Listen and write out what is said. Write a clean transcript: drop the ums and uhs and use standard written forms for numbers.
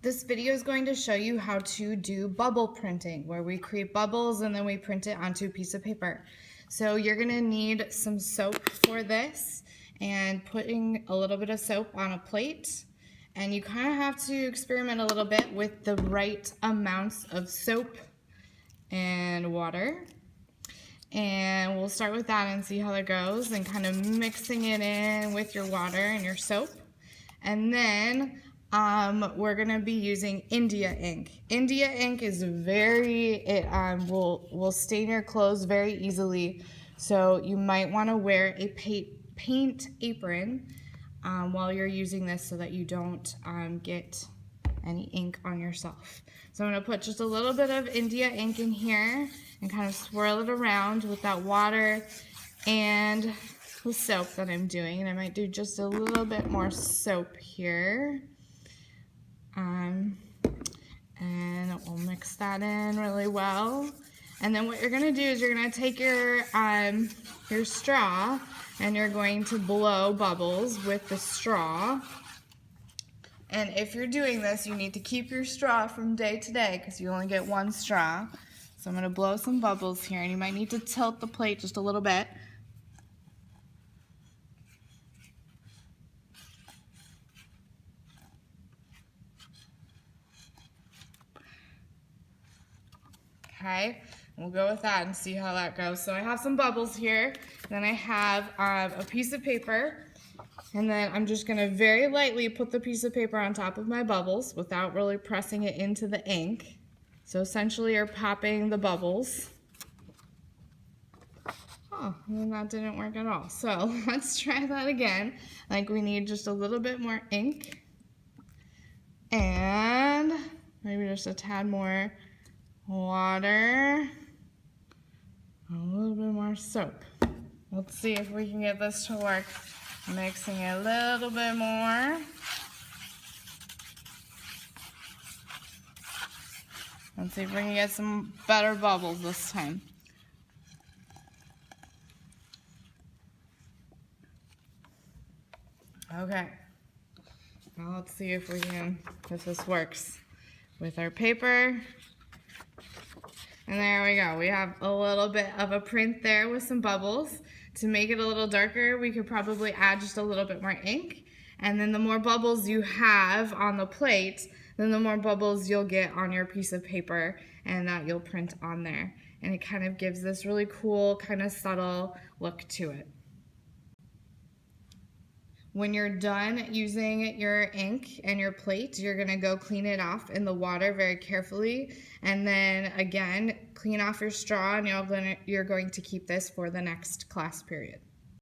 This video is going to show you how to do bubble printing, where we create bubbles and then we print it onto a piece of paper. So you're gonna need some soap for this, and putting a little bit of soap on a plate. And you kind of have to experiment a little bit with the right amounts of soap and water. And we'll start with that and see how that goes, and kind of mixing it in with your water and your soap. And then we're gonna be using India ink. India ink is it will stain your clothes very easily. So you might wanna wear a paint apron while you're using this so that you don't get any ink on yourself. So I'm gonna put just a little bit of India ink in here and kind of swirl it around with that water and the soap that I'm doing. And I might do just a little bit more soap here. And we'll mix that in really well. And then what you're gonna do is you're gonna take your straw and you're going to blow bubbles with the straw. And if you're doing this, you need to keep your straw from day to day because you only get one straw. So I'm gonna blow some bubbles here, and you might need to tilt the plate just a little bit. Okay, we'll go with that and see how that goes. So I have some bubbles here, then I have a piece of paper, and then I'm just gonna very lightly put the piece of paper on top of my bubbles without really pressing it into the ink. So essentially you're popping the bubbles. Oh, and then that didn't work at all. So let's try that again. Like, we need just a little bit more ink and maybe just a tad more water, a little bit more soap. Let's see if we can get this to work. Mixing a little bit more. Let's see if we can get some better bubbles this time. Okay. Now let's see if this works with our paper. And there we go. We have a little bit of a print there with some bubbles. To make it a little darker, we could probably add just a little bit more ink. And then the more bubbles you have on the plate, then the more bubbles you'll get on your piece of paper and that you'll print on there. And it kind of gives this really cool, kind of subtle look to it. When you're done using your ink and your plate, you're gonna go clean it off in the water very carefully. And then again, clean off your straw, and you're going to keep this for the next class period.